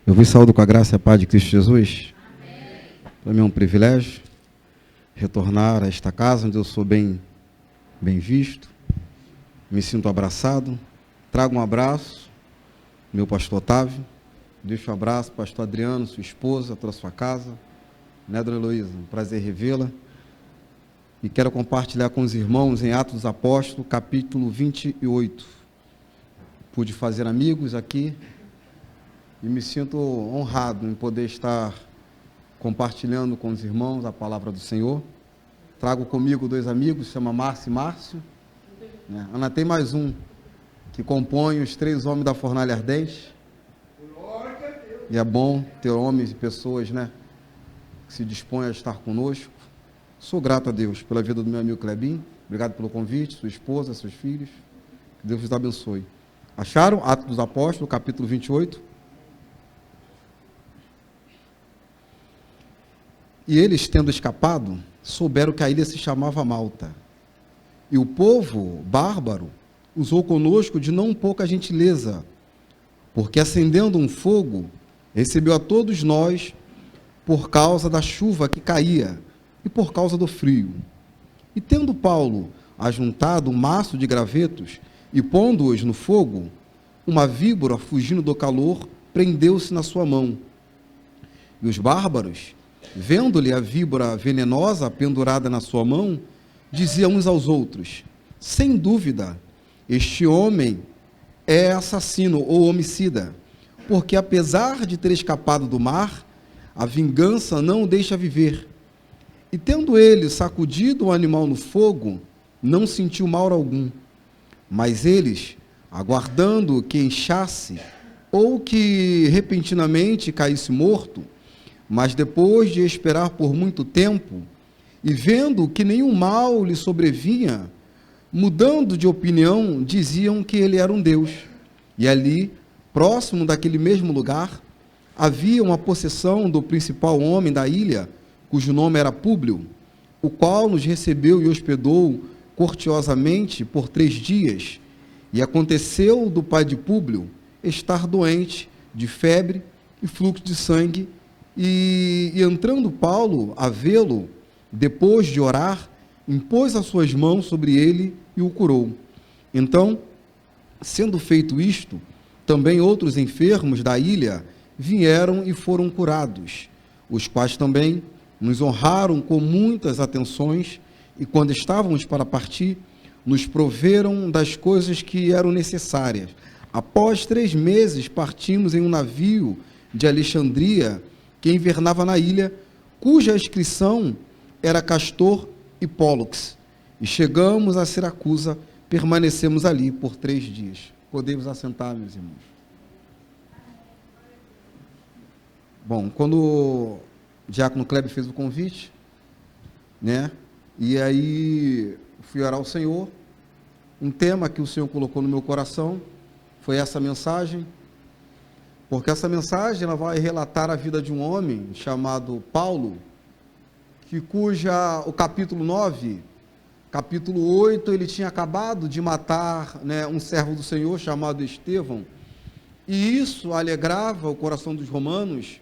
Eu vos saúdo com a graça e a paz de Cristo Jesus. Para mim é um privilégio retornar a esta casa, onde eu sou bem visto, me sinto abraçado. Trago um abraço, meu pastor Otávio, deixo um abraço, pastor Adriano, sua esposa, toda a sua casa, né, dona Heloísa, um prazer revê-la. E quero compartilhar com os irmãos em Atos dos Apóstolos, capítulo 28. Pude fazer amigos aqui e me sinto honrado em poder estar compartilhando com os irmãos a palavra do Senhor. Trago comigo dois amigos, se chama Márcio e Márcio. Né? Ana tem mais um, que compõe os três homens da fornalha ardente. E é bom ter homens e pessoas, né, que se dispõem a estar conosco. Sou grato a Deus pela vida do meu amigo Clebinho. Obrigado pelo convite, sua esposa, seus filhos. Que Deus vos abençoe. Acharam? Atos dos Apóstolos, capítulo 28. E eles, tendo escapado, souberam que a ilha se chamava Malta. E o povo bárbaro usou conosco de não pouca gentileza, porque acendendo um fogo, recebeu a todos nós por causa da chuva que caía e por causa do frio. E tendo Paulo ajuntado um maço de gravetos e pondo-os no fogo, uma víbora, fugindo do calor, prendeu-se na sua mão. E os bárbaros, vendo-lhe a víbora venenosa pendurada na sua mão, diziam uns aos outros: sem dúvida, este homem é assassino ou homicida, porque apesar de ter escapado do mar, a vingança não o deixa viver. E tendo ele sacudido o animal no fogo, não sentiu mal algum. Mas eles, aguardando que inchasse, ou que repentinamente caísse morto, mas depois de esperar por muito tempo, e vendo que nenhum mal lhe sobrevinha, mudando de opinião, diziam que ele era um deus. E ali, próximo daquele mesmo lugar, havia uma possessão do principal homem da ilha, cujo nome era Públio, o qual nos recebeu e hospedou cortesosamente por 3 dias. E aconteceu do pai de Públio estar doente, de febre e fluxo de sangue, e entrando Paulo a vê-lo, depois de orar, impôs as suas mãos sobre ele e o curou. Então, sendo feito isto, também outros enfermos da ilha vieram e foram curados, os quais também nos honraram com muitas atenções, e quando estávamos para partir, nos proveram das coisas que eram necessárias. Após 3 meses, partimos em um navio de Alexandria, que invernava na ilha, cuja inscrição era Castor e Pólux. E chegamos a Siracusa, permanecemos ali por 3 dias. Podemos assentar, meus irmãos. Bom, quando o diácono Kleber fez o convite, né, e aí fui orar ao Senhor, um tema que o Senhor colocou no meu coração foi essa mensagem, porque essa mensagem ela vai relatar a vida de um homem chamado Paulo, o capítulo 9, capítulo 8, ele tinha acabado de matar, né, um servo do Senhor chamado Estevão, e isso alegrava o coração dos romanos.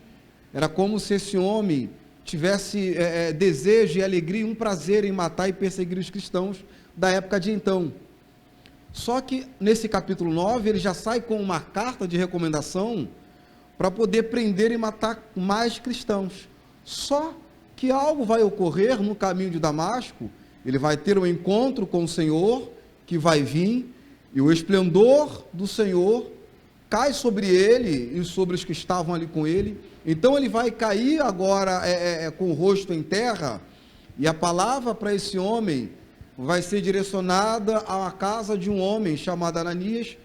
Era como se esse homem tivesse desejo e alegria, um prazer em matar e perseguir os cristãos da época de então. Só que nesse capítulo 9, ele já sai com uma carta de recomendação para poder prender e matar mais cristãos. Só que algo vai ocorrer no caminho de Damasco, ele vai ter um encontro com o Senhor, que vai vir, e o esplendor do Senhor cai sobre ele e sobre os que estavam ali com ele. Então ele vai cair agora com o rosto em terra, e a palavra para esse homem vai ser direcionada à casa de um homem chamado Ananias,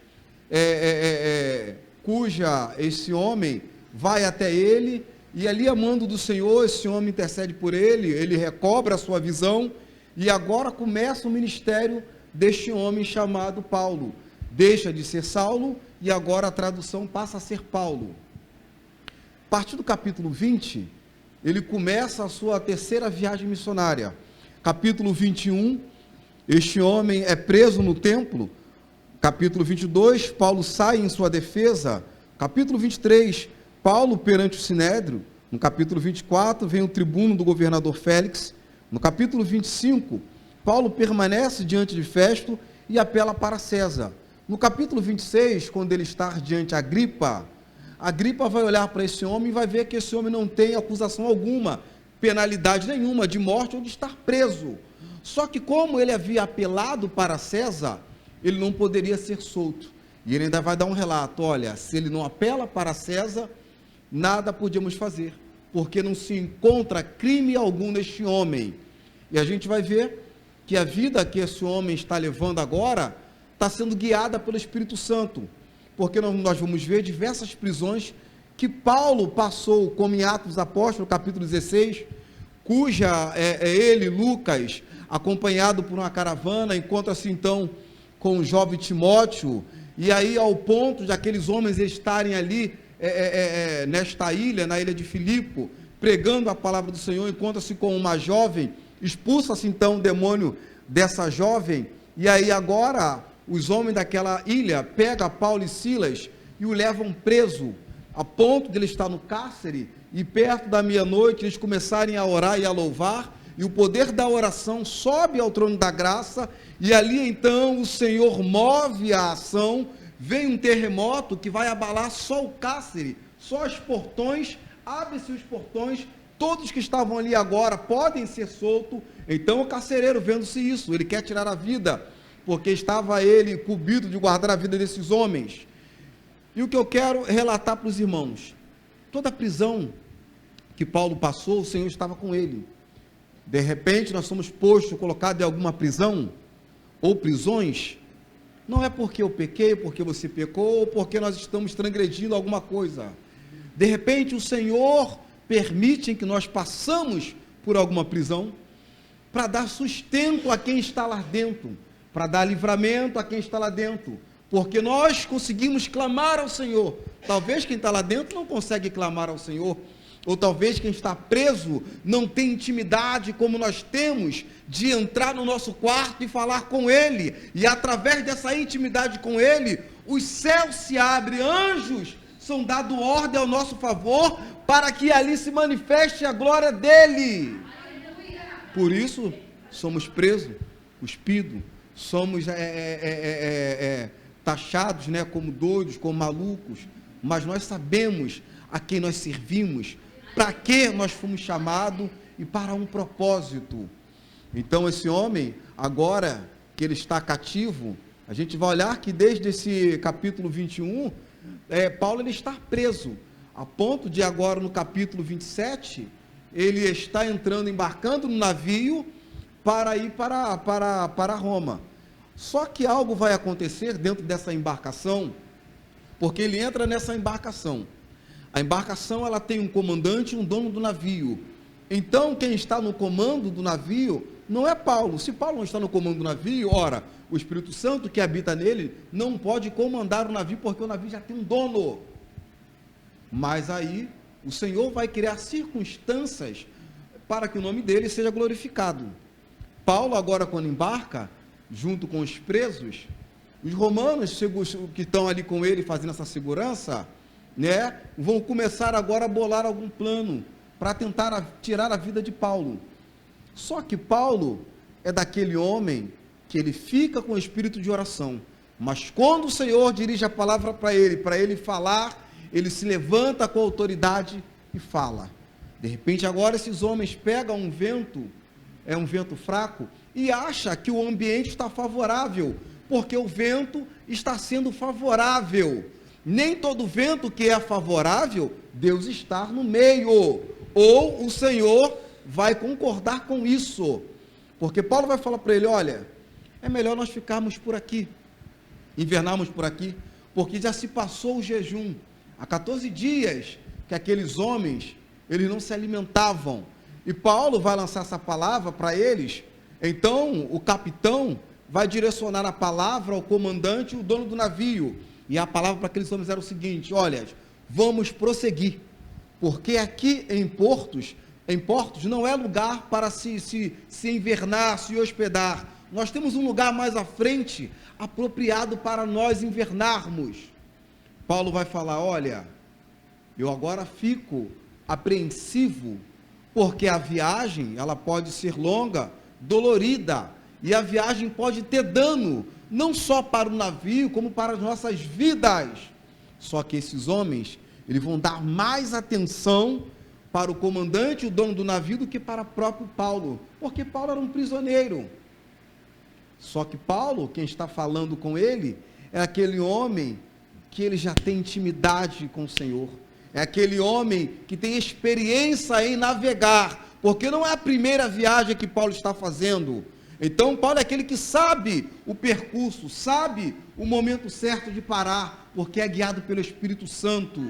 cuja esse homem vai até ele, e ali a mando do Senhor, esse homem intercede por ele, ele recobra a sua visão, e agora começa o ministério deste homem chamado Paulo. Deixa de ser Saulo, e agora a tradução passa a ser Paulo. A partir do capítulo 20, ele começa a sua 3ª viagem missionária. Capítulo 21, este homem é preso no templo. Capítulo 22, Paulo sai em sua defesa. Capítulo 23, Paulo perante o Sinédrio, no capítulo 24, vem o tribuno do governador Félix. No capítulo 25, Paulo permanece diante de Festo e apela para César. No capítulo 26, quando ele está diante de Agripa, Agripa vai olhar para esse homem e vai ver que esse homem não tem acusação alguma, penalidade nenhuma de morte ou de estar preso. Só que como ele havia apelado para César, ele não poderia ser solto. E ele ainda vai dar um relato, olha, se ele não apela para César, nada podíamos fazer, porque não se encontra crime algum neste homem. E a gente vai ver que a vida que esse homem está levando agora, está sendo guiada pelo Espírito Santo, porque nós vamos ver diversas prisões que Paulo passou, como em Atos dos Apóstolos, capítulo 16, cuja ele, Lucas, acompanhado por uma caravana, encontra-se então com o jovem Timóteo, e aí ao ponto de aqueles homens estarem ali, nesta ilha, na ilha de Filipe, pregando a palavra do Senhor, encontra-se com uma jovem, expulsa-se então o demônio dessa jovem, e aí agora os homens daquela ilha pegam Paulo e Silas e o levam preso, a ponto de ele estar no cárcere, e perto da meia-noite eles começarem a orar e a louvar, e o poder da oração sobe ao trono da graça, e ali então o Senhor move a ação, vem um terremoto que vai abalar só o cárcere, só os portões, abrem-se os portões, todos que estavam ali agora podem ser soltos. Então o carcereiro, vendo-se isso, ele quer tirar a vida, porque estava ele incumbido de guardar a vida desses homens. E o que eu quero relatar para os irmãos, toda a prisão que Paulo passou, o Senhor estava com ele. De repente nós somos postos, colocados em alguma prisão, ou prisões, não é porque eu pequei, porque você pecou, ou porque nós estamos transgredindo alguma coisa. De repente o Senhor permite que nós passamos por alguma prisão, para dar sustento a quem está lá dentro, para dar livramento a quem está lá dentro, porque nós conseguimos clamar ao Senhor. Talvez quem está lá dentro não consegue clamar ao Senhor, ou talvez quem está preso não tem intimidade como nós temos, de entrar no nosso quarto e falar com Ele, e através dessa intimidade com Ele, os céus se abrem, anjos são dados ordem ao nosso favor, para que ali se manifeste a glória dEle. Por isso, somos presos, cuspidos, somos taxados, né, como doidos, como malucos, mas nós sabemos a quem nós servimos, para que nós fomos chamados e para um propósito. Então esse homem, agora que ele está cativo, a gente vai olhar que desde esse capítulo 21, Paulo ele está preso, a ponto de agora no capítulo 27, ele está entrando, embarcando no navio, para ir para Roma. Só que algo vai acontecer dentro dessa embarcação, porque ele entra nessa embarcação. A embarcação ela tem um comandante e um dono do navio. Então quem está no comando do navio não é Paulo. Se Paulo não está no comando do navio, ora, o Espírito Santo que habita nele não pode comandar o navio, porque o navio já tem um dono. Mas aí o Senhor vai criar circunstâncias para que o nome dele seja glorificado. Paulo agora quando embarca, junto com os presos, os romanos que estão ali com ele fazendo essa segurança, né, vão começar agora a bolar algum plano para tentar tirar a vida de Paulo. Só que Paulo é daquele homem que ele fica com o espírito de oração, mas quando o Senhor dirige a palavra para ele falar, ele se levanta com autoridade e fala. De repente agora esses homens pegam um vento fraco, e acha que o ambiente está favorável, porque o vento está sendo favorável. Nem todo vento que é favorável, Deus está no meio, ou o Senhor vai concordar com isso, porque Paulo vai falar para ele, olha, é melhor nós ficarmos por aqui, invernarmos por aqui, porque já se passou o jejum, há 14 dias que aqueles homens, eles não se alimentavam, e Paulo vai lançar essa palavra para eles. Então o capitão vai direcionar a palavra ao comandante e o dono do navio, e a palavra para aqueles homens era o seguinte, olha, vamos prosseguir, porque aqui em portos não é lugar para se invernar, se hospedar, nós temos um lugar mais à frente, apropriado para nós invernarmos. Paulo vai falar, olha, Eu agora fico apreensivo, porque a viagem, ela pode ser longa, dolorida, e a viagem pode ter dano, não só para o navio, como para as nossas vidas. Só que esses homens, eles vão dar mais atenção para o comandante, o dono do navio, do que para o próprio Paulo, porque Paulo era um prisioneiro. Só que Paulo, quem está falando com ele, é aquele homem que ele já tem intimidade com o Senhor, é aquele homem que tem experiência em navegar, porque não é a primeira viagem que Paulo está fazendo. Então Paulo é aquele que sabe o percurso, sabe o momento certo de parar, porque é guiado pelo Espírito Santo.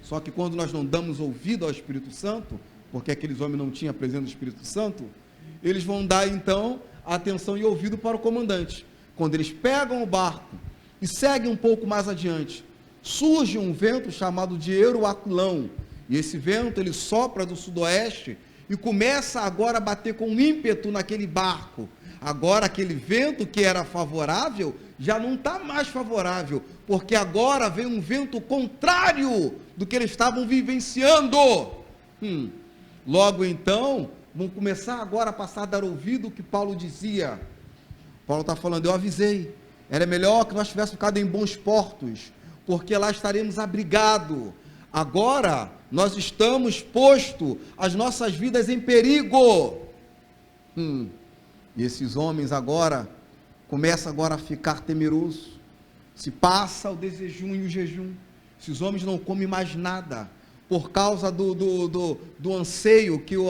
Só que quando nós não damos ouvido ao Espírito Santo, porque aqueles homens não tinham a presença do Espírito Santo, eles vão dar então atenção e ouvido para o comandante. Quando eles pegam o barco e seguem um pouco mais adiante, surge um vento chamado de Euroaculão, e esse vento ele sopra do sudoeste e começa agora a bater com ímpeto naquele barco. Agora aquele vento que era favorável já não está mais favorável, porque agora vem um vento contrário do que eles estavam vivenciando. Logo então vão começar agora a passar a dar ouvido o que Paulo dizia. Paulo está falando: eu avisei, era melhor que nós tivéssemos ficado em bons portos, porque lá estaremos abrigados. Agora nós estamos posto as nossas vidas em perigo. E esses homens agora começam agora a ficar temerosos. Se passa o desjejum e o jejum, esses homens não comem mais nada, por causa do anseio que o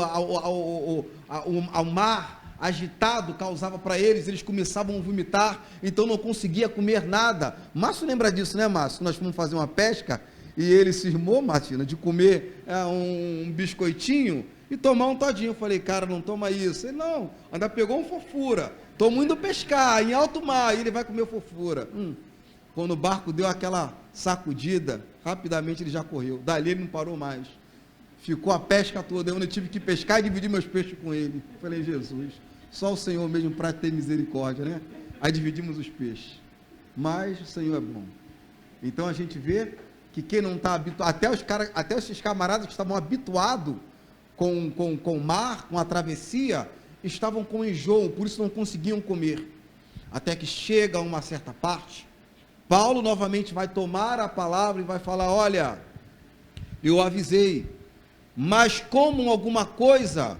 mar agitado causava para eles. Eles começavam a vomitar, então não conseguia comer nada. Márcio lembra disso, né, Márcio? Nós fomos fazer uma pesca, e ele cismou, Martina, de comer um biscoitinho e tomar um todinho. Eu falei: cara, não toma isso. Ele: não, ainda pegou um fofura, estou indo pescar em alto mar, e ele vai comer fofura. Quando o barco deu aquela sacudida, rapidamente ele já correu, dali ele não parou mais, ficou a pesca toda. Eu tive que pescar e dividir meus peixes com ele. Eu falei: Jesus, só o Senhor mesmo para ter misericórdia, né? Aí dividimos os peixes, mas o Senhor é bom. Então a gente vê que quem não está habituado, até esses camaradas que estavam habituados com o mar, com a travessia, estavam com enjoo, por isso não conseguiam comer, até que chega a uma certa parte, Paulo novamente vai tomar a palavra e vai falar: olha, eu avisei, mas comam alguma coisa,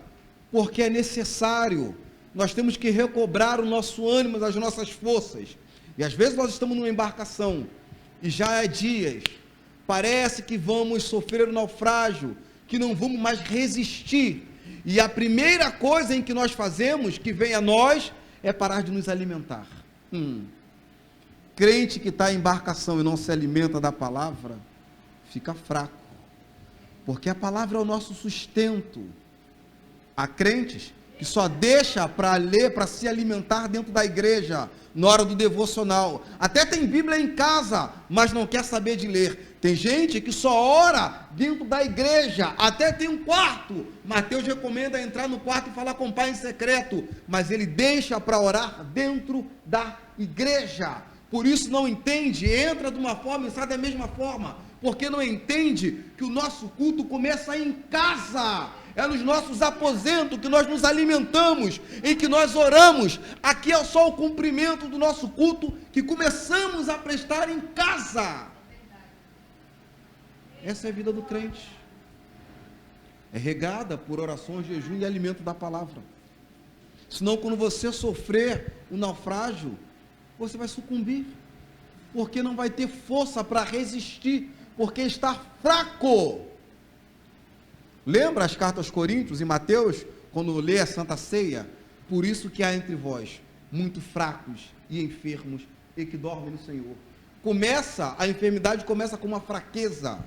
porque é necessário, nós temos que recobrar o nosso ânimo, as nossas forças. E às vezes nós estamos numa embarcação, e já é dias, parece que vamos sofrer um naufrágio, que não vamos mais resistir, e a primeira coisa em que nós fazemos, que vem a nós, é parar de nos alimentar. Crente que está em embarcação e não se alimenta da palavra, fica fraco, porque a palavra é o nosso sustento. Há crentes que só deixa para ler, para se alimentar dentro da igreja, na hora do devocional. Até tem Bíblia em casa, mas não quer saber de ler. Tem gente que só ora dentro da igreja, até tem um quarto. Mateus recomenda entrar no quarto e falar com o Pai em secreto, mas ele deixa para orar dentro da igreja. Por isso não entende, entra de uma forma e sai da mesma forma, porque não entende que o nosso culto começa em casa. É nos nossos aposentos que nós nos alimentamos, em que nós oramos. Aqui é só o cumprimento do nosso culto que começamos a prestar em casa. Essa é a vida do crente. É regada por orações, jejum e alimento da palavra. Senão, quando você sofrer um naufrágio, você vai sucumbir, porque não vai ter força para resistir, porque está fraco. Lembra as cartas aos Coríntios, em Mateus, quando lê a Santa Ceia? Por isso que há entre vós muito fracos e enfermos, e que dormem no Senhor. A enfermidade começa com uma fraqueza.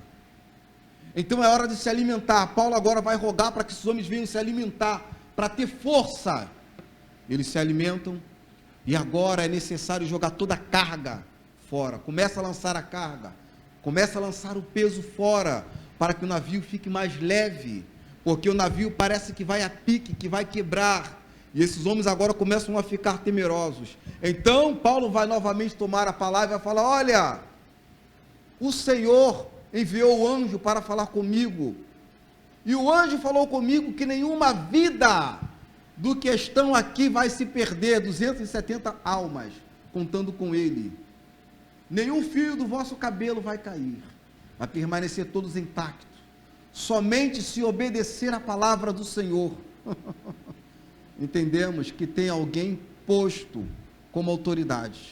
Então é hora de se alimentar. Paulo agora vai rogar para que esses homens venham se alimentar, para ter força. Eles se alimentam, e agora é necessário jogar toda a carga fora. Começa a lançar a carga, começa a lançar o peso fora, para que o navio fique mais leve, porque o navio parece que vai a pique, que vai quebrar, e esses homens agora começam a ficar temerosos. Então Paulo vai novamente tomar a palavra e vai falar: olha, o Senhor enviou o anjo para falar comigo. E o anjo falou comigo que nenhuma vida do que estão aqui vai se perder, 270 almas, contando com ele. Nenhum fio do vosso cabelo vai cair, vai permanecer todos intactos, somente se obedecer a palavra do Senhor. Entendemos que tem alguém posto como autoridade,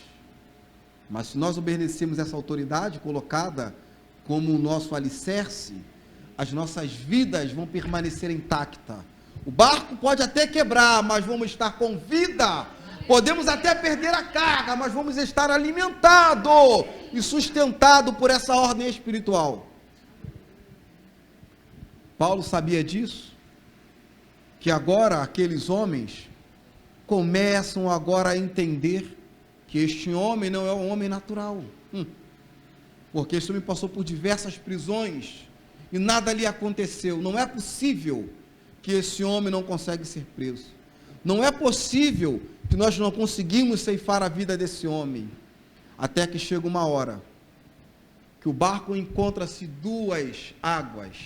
mas se nós obedecermos essa autoridade colocada como o nosso alicerce, as nossas vidas vão permanecer intactas. O barco pode até quebrar, mas vamos estar com vida. Podemos até perder a carga, mas vamos estar alimentados e sustentados por essa ordem espiritual. Paulo sabia disso, que agora aqueles homens começam agora a entender que este homem não é um homem natural, porque este homem passou por diversas prisões e nada lhe aconteceu. Não é possível que esse homem não consegue ser preso. Não é possível que nós não conseguimos ceifar a vida desse homem. Até que chega uma hora que o barco encontra-se duas águas.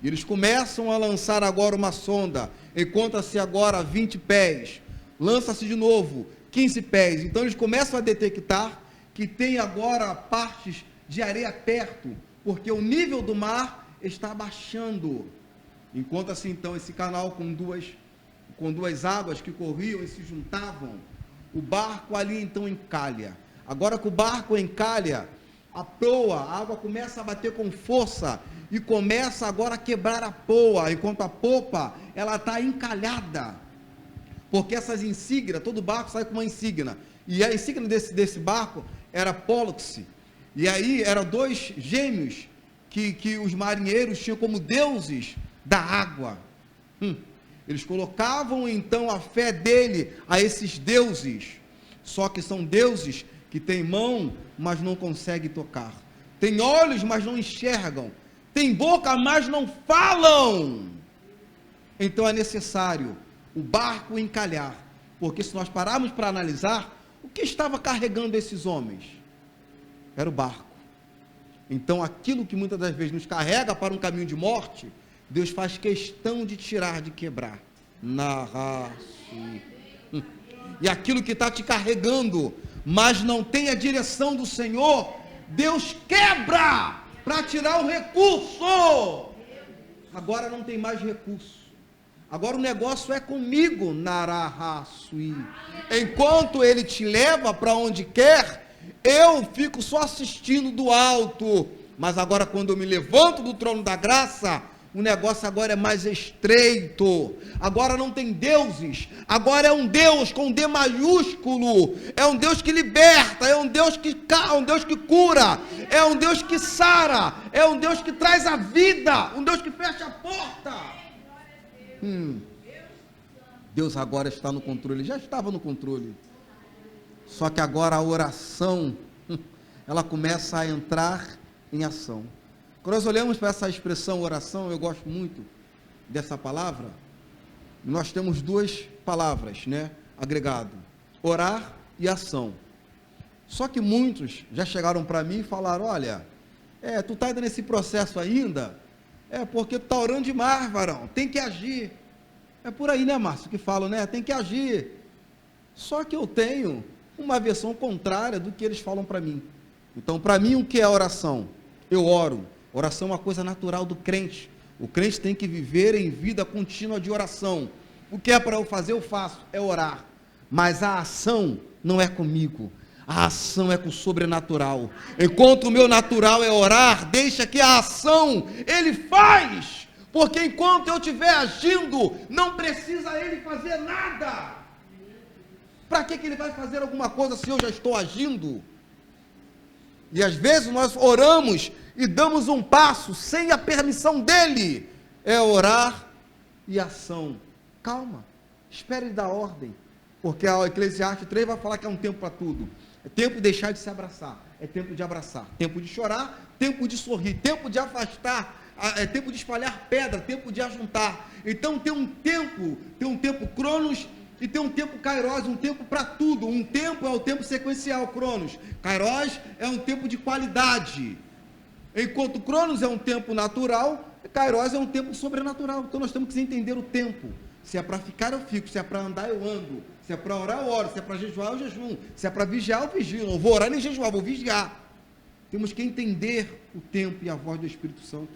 E eles começam a lançar agora uma sonda. Encontra-se agora 20 pés. Lança-se de novo 15 pés. Então eles começam a detectar que tem agora partes de areia perto, porque o nível do mar está baixando. Encontra-se então esse canal com duas águas que corriam e se juntavam. O barco ali então encalha. Agora que o barco encalha, a proa, a água começa a bater com força e começa agora a quebrar a proa, enquanto a popa ela está encalhada. Porque essas insígnias, todo barco sai com uma insígnia. E a insígnia desse barco era Pólux. E aí eram dois gêmeos que os marinheiros tinham como deuses da água. Eles colocavam então a fé dele a esses deuses. Só que são deuses que têm mão, mas não conseguem tocar. Tem olhos, mas não enxergam. Tem boca, mas não falam. Então é necessário o barco encalhar. Porque se nós pararmos para analisar, o que estava carregando esses homens? Era o barco. Então aquilo que muitas das vezes nos carrega para um caminho de morte, Deus faz questão de tirar, de quebrar. E aquilo que está te carregando, mas não tem a direção do Senhor, Deus quebra para tirar o recurso. Agora não tem mais recurso. Agora o negócio é comigo, Narahasui. Enquanto Ele te leva para onde quer, eu fico só assistindo do alto. Mas agora quando eu me levanto do trono da graça, o negócio agora é mais estreito. Agora não tem deuses. Agora é um Deus com D maiúsculo. É um Deus que liberta. É um Deus que cura. É um Deus que sara. É um Deus que traz a vida. Um Deus que fecha a porta. Deus agora está no controle. Ele já estava no controle. Só que agora a oração, ela começa a entrar em ação. Quando nós olhamos para essa expressão oração, eu gosto muito dessa palavra. Nós temos duas palavras, agregado: orar e ação. Só que muitos já chegaram para mim e falaram: olha, tu está ainda nesse processo ainda? Porque tu está orando demais, varão, tem que agir. É por aí, Márcio, que falam, tem que agir. Só que eu tenho uma versão contrária do que eles falam para mim. Então, para mim, o que é oração? Eu oro. Oração é uma coisa natural do crente. O crente tem que viver em vida contínua de oração. O que é para eu fazer, eu faço, é orar. Mas a ação não é comigo. A ação é com o sobrenatural. Enquanto o meu natural é orar, deixa que a ação Ele faz. Porque enquanto eu estiver agindo, não precisa Ele fazer nada. Para que Ele vai fazer alguma coisa se eu já estou agindo? E às vezes nós oramos e damos um passo sem a permissão dEle. É orar e ação. Calma, espere Ele dar ordem. Porque a Eclesiastes 3 vai falar que é um tempo para tudo. É tempo de deixar de se abraçar. É tempo de abraçar. Tempo de chorar, tempo de sorrir. Tempo de afastar. É tempo de espalhar pedra. Tempo de ajuntar. Então tem um tempo Cronos e tem um tempo Kairos, um tempo para tudo. Um tempo é o tempo sequencial, Cronos. Kairos é um tempo de qualidade. Enquanto Cronos é um tempo natural, Kairos é um tempo sobrenatural. Então nós temos que entender o tempo. Se é para ficar, eu fico. Se é para andar, eu ando. Se é para orar, eu oro. Se é para jejuar, eu jejum. Se é para vigiar, eu vigio. Não vou orar nem jejuar, vou vigiar. Temos que entender o tempo e a voz do Espírito Santo.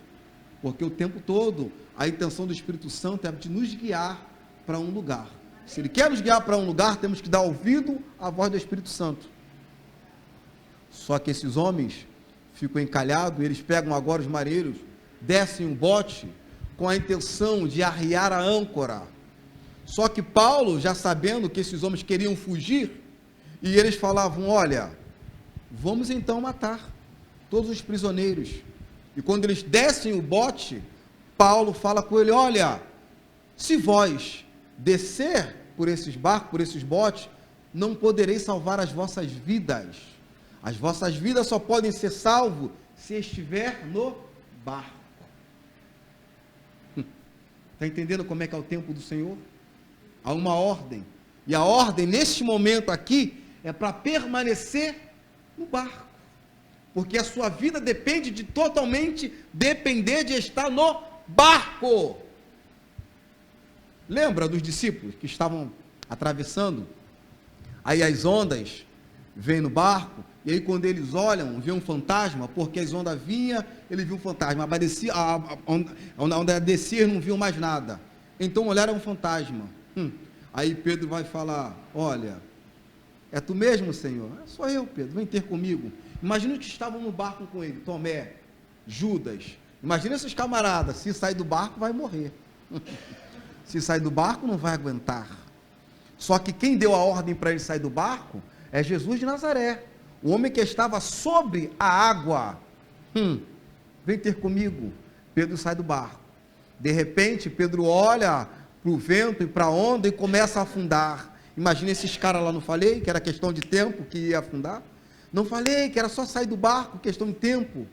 Porque o tempo todo, a intenção do Espírito Santo é de nos guiar para um lugar. Se Ele quer nos guiar para um lugar, temos que dar ouvido à voz do Espírito Santo. Só que esses homens ficam encalhados, eles pegam agora os marinheiros, descem um bote com a intenção de arriar a âncora. Só que Paulo, já sabendo que esses homens queriam fugir, e eles falavam: olha, vamos então matar todos os prisioneiros. E quando eles descem o bote, Paulo fala com ele: olha, se vós descer por esses barcos, por esses botes, não podereis salvar as vossas vidas. As vossas vidas só podem ser salvas se estiver no barco. Está entendendo como é que é o tempo do Senhor? Há uma ordem. E a ordem, neste momento aqui, é para permanecer no barco. Porque a sua vida depende de totalmente depender de estar no barco. Lembra dos discípulos que estavam atravessando? Aí as ondas vêm no barco, e aí quando eles olham, vê um fantasma, porque as ondas vinham, ele viu um fantasma, a onda descia, não viu mais nada. Então olharam um fantasma. Aí Pedro vai falar: olha, é tu mesmo, Senhor? Sou eu, Pedro, vem ter comigo. Imagina que estavam no barco com ele, Tomé, Judas. Imagina esses camaradas, se sair do barco vai morrer. Se sair do barco não vai aguentar. Só que quem deu a ordem para ele sair do barco é Jesus de Nazaré, o homem que estava sobre a água. Vem ter comigo. Pedro sai do barco. De repente, Pedro olha para o vento e para a onda e começa a afundar. Imagina esses caras lá, não falei que era questão de tempo que ia afundar? Não falei que era só sair do barco, questão de tempo?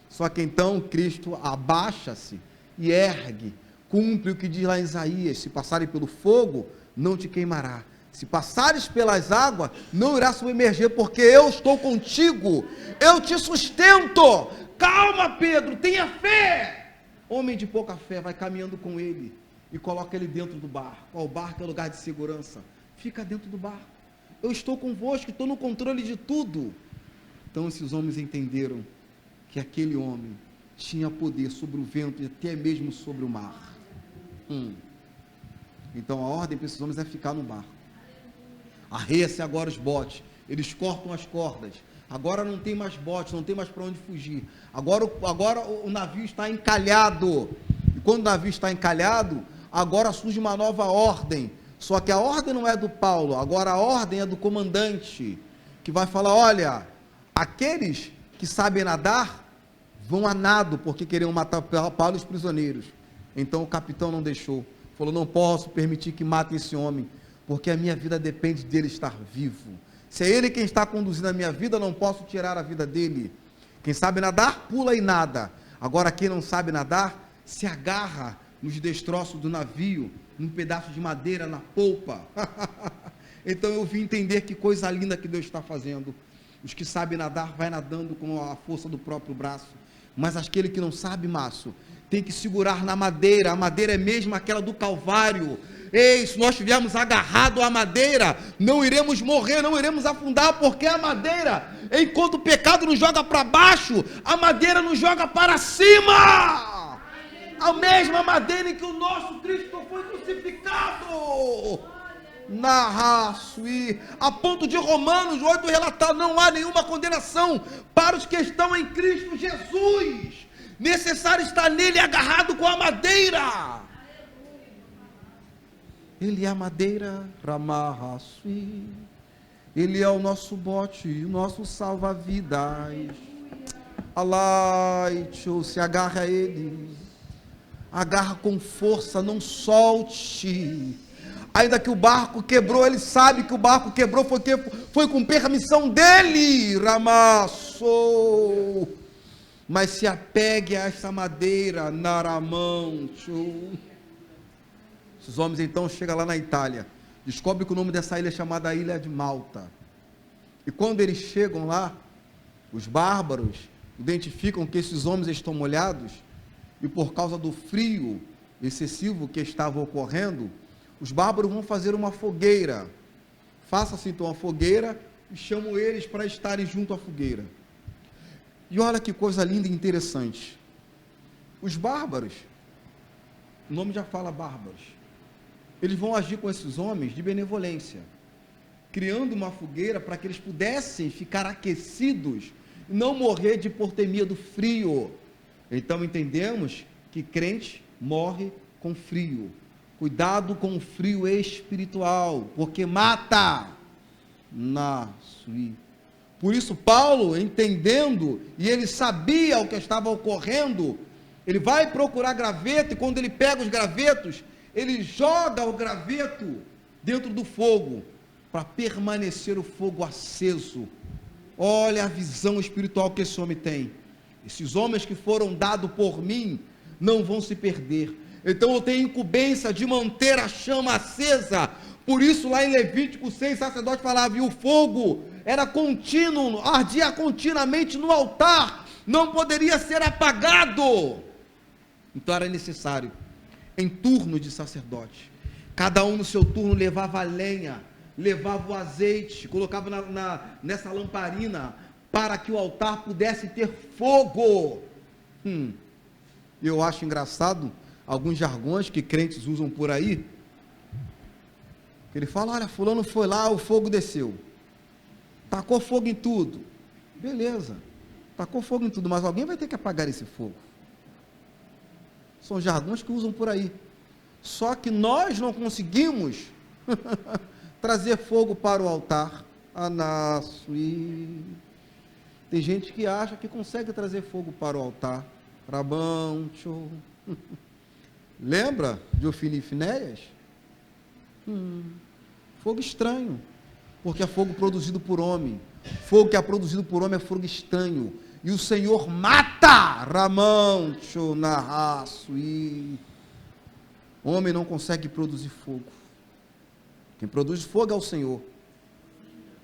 Só que então Cristo abaixa-se e ergue, cumpre o que diz lá em Isaías: se passarem pelo fogo, não te queimará. Se passares pelas águas, não irá submergir, porque eu estou contigo, eu te sustento. Calma, Pedro, tenha fé. Homem de pouca fé vai caminhando com ele e coloca ele dentro do barco. O barco é lugar de segurança. Fica dentro do barco. Eu estou convosco, estou no controle de tudo. Então esses homens entenderam que aquele homem tinha poder sobre o vento e até mesmo sobre o mar. Então a ordem para esses homens é ficar no barco. Arreia-se agora os botes, eles cortam as cordas. Agora não tem mais botes, não tem mais para onde fugir. Agora o navio está encalhado. E quando o navio está encalhado, agora surge uma nova ordem. Só que a ordem não é do Paulo, agora a ordem é do comandante, que vai falar: olha, aqueles que sabem nadar vão a nado, porque queriam matar Paulo e os prisioneiros. Então o capitão não deixou, falou: não posso permitir que matem esse homem, porque a minha vida depende dele estar vivo. Se é ele quem está conduzindo a minha vida, não posso tirar a vida dele. Quem sabe nadar, pula e nada. Agora quem não sabe nadar, se agarra nos destroços do navio, num pedaço de madeira na polpa. Então eu vim entender que coisa linda que Deus está fazendo. Os que sabem nadar, vai nadando com a força do próprio braço. Mas aquele que não sabe, Márcio, tem que segurar na madeira. A madeira é mesmo aquela do Calvário. Ei, se nós estivermos agarrados à madeira, não iremos morrer, não iremos afundar, porque a madeira, enquanto o pecado nos joga para baixo, a madeira nos joga para cima. A mesma madeira em que o nosso Cristo foi crucificado. A ponto de Romanos 8 relatar: não há nenhuma condenação para os que estão em Cristo Jesus. Necessário estar nele agarrado com a madeira. Ele é a madeira, Ramarrasui. Ele é o nosso bote, o nosso salva-vidas. Alaitio, se agarra a ele. Agarra com força, não solte. Ainda que o barco quebrou, ele sabe que o barco quebrou foi com permissão dele, Ramasso. Mas se apegue a essa madeira, Naramão. Esses homens então chegam lá na Itália, descobrem que o nome dessa ilha é chamada Ilha de Malta. E quando eles chegam lá, os bárbaros identificam que esses homens estão molhados, e por causa do frio excessivo que estava ocorrendo, os bárbaros vão fazer uma fogueira. Faça-se então a fogueira e chamam eles para estarem junto à fogueira. E olha que coisa linda e interessante. Os bárbaros, o nome já fala bárbaros, eles vão agir com esses homens de benevolência, criando uma fogueira para que eles pudessem ficar aquecidos e não morrer de hipotermia do frio. Então entendemos que crente morre com frio. Cuidado com o frio espiritual, porque mata. Por isso Paulo, entendendo, e ele sabia o que estava ocorrendo, ele vai procurar graveto, e quando ele pega os gravetos, ele joga o graveto dentro do fogo, para permanecer o fogo aceso. Olha a visão espiritual que esse homem tem. Esses homens que foram dados por mim, não vão se perder. Então eu tenho incumbência de manter a chama acesa. Por isso lá em Levítico 6, o sacerdote falava, e o fogo era contínuo, ardia continuamente no altar, não poderia ser apagado. Então era necessário, em turno de sacerdote, cada um no seu turno levava a lenha, levava o azeite, colocava nessa lamparina, para que o altar pudesse ter fogo. Eu acho engraçado alguns jargões que crentes usam por aí, que ele fala, olha, fulano foi lá, o fogo desceu, tacou fogo em tudo, beleza, tacou fogo em tudo, mas alguém vai ter que apagar esse fogo. São jargões que usam por aí, só que nós não conseguimos trazer fogo para o altar. Tem gente que acha que consegue trazer fogo para o altar. Lembra de Ofni e Finéias? Fogo estranho, porque é fogo produzido por homem. Fogo que é produzido por homem é fogo estranho. E o Senhor mata. Homem não consegue produzir fogo. Quem produz fogo é o Senhor.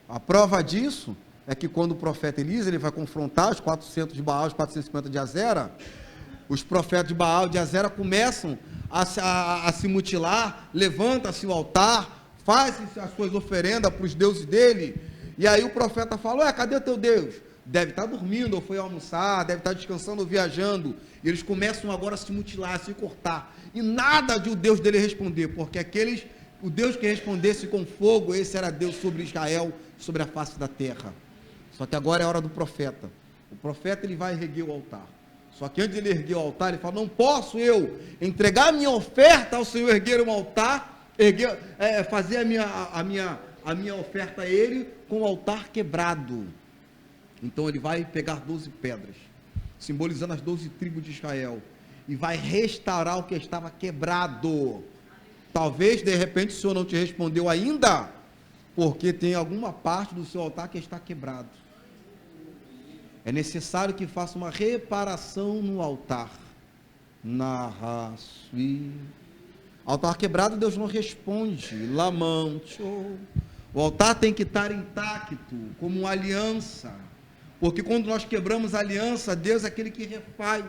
A prova disso é que quando o profeta Elias, ele vai confrontar os 400 de Baal, os 450 de Azera, os profetas de Baal e de Azera começam a se mutilar, levanta-se o altar, faz as suas oferendas para os deuses dele, e aí o profeta fala, cadê o teu Deus? Deve estar dormindo, ou foi almoçar, deve estar descansando ou viajando, e eles começam agora a se mutilar, a se cortar, e nada de o Deus dele responder, porque o Deus que respondesse com fogo, esse era Deus sobre Israel, sobre a face da terra. Só que agora é a hora do profeta. O profeta, ele vai erguer o altar. Só que antes de ele erguer o altar, ele fala, não posso eu entregar a minha oferta ao Senhor, erguer um altar, fazer a minha oferta a ele com o altar quebrado. Então ele vai pegar 12 pedras, simbolizando as 12 tribos de Israel, e vai restaurar o que estava quebrado. Talvez, de repente, o Senhor não te respondeu ainda, porque tem alguma parte do seu altar que está quebrado. É necessário que faça uma reparação no altar. Altar quebrado, Deus não responde. O altar tem que estar intacto, como uma aliança. Porque quando nós quebramos a aliança, Deus é aquele que refaz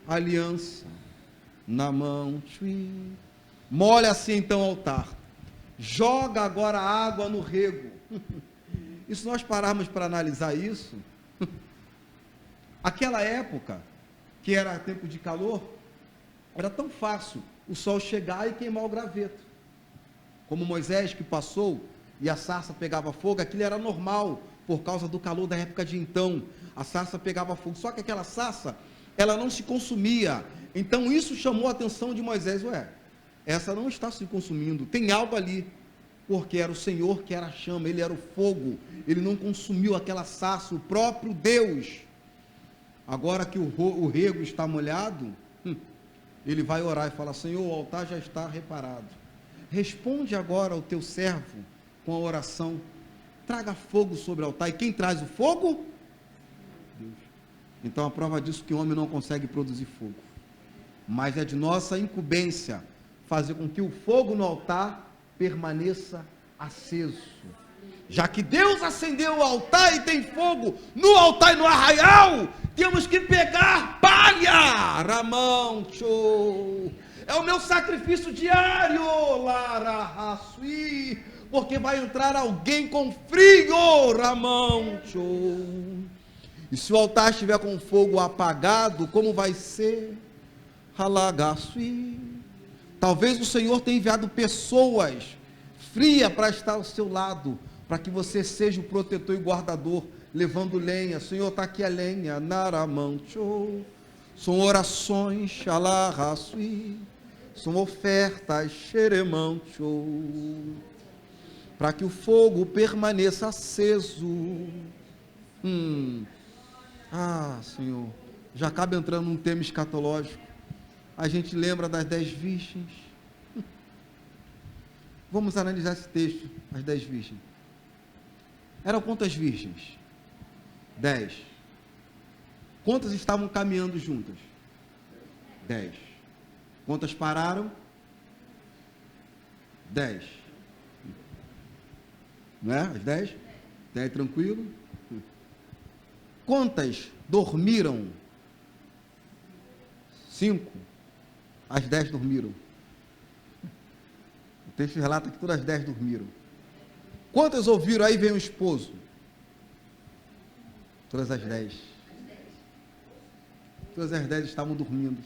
a aliança. Molha-se então o altar. Joga agora a água no rego. E se nós pararmos para analisar isso, aquela época, que era tempo de calor, era tão fácil o sol chegar e queimar o graveto. Como Moisés que passou e a sarça pegava fogo, aquilo era normal, por causa do calor da época de então. A sarça pegava fogo, só que aquela sarça, ela não se consumia. Então isso chamou a atenção de Moisés. Essa não está se consumindo, tem algo ali, porque era o Senhor que era a chama, ele era o fogo, ele não consumiu aquela sarça, o próprio Deus. Agora que o rego está molhado, ele vai orar e fala, Senhor, o altar já está reparado, responde agora ao teu servo com a oração, traga fogo sobre o altar. E quem traz o fogo? Deus. Então a prova disso é que o homem não consegue produzir fogo, mas é de nossa incumbência fazer com que o fogo no altar permaneça aceso. Já que Deus acendeu o altar e tem fogo no altar e no arraial, temos que pegar palha, Ramão, show. É o meu sacrifício diário, Lara, Raçui, porque vai entrar alguém com frio, Ramão, show. E se o altar estiver com fogo apagado, como vai ser? Halagaçui. Talvez o Senhor tenha enviado pessoas frias para estar ao seu lado, para que você seja o protetor e guardador, levando lenha. Senhor, está aqui a lenha, Naramancho. São orações, Xalaraçui. São ofertas, Xeremancho. Para que o fogo permaneça aceso. Senhor, já acaba entrando num tema escatológico. A gente lembra das 10 virgens. Vamos analisar esse texto, as 10 virgens. Eram quantas virgens? 10. Quantas estavam caminhando juntas? 10. Quantas pararam? 10. Não é? As 10? Até aí tranquilo? Quantas dormiram? 5. As 10 dormiram. O texto relata que todas as 10 dormiram. Quantas ouviram? Aí vem o esposo. Todas as 10. Todas as 10 estavam dormindo.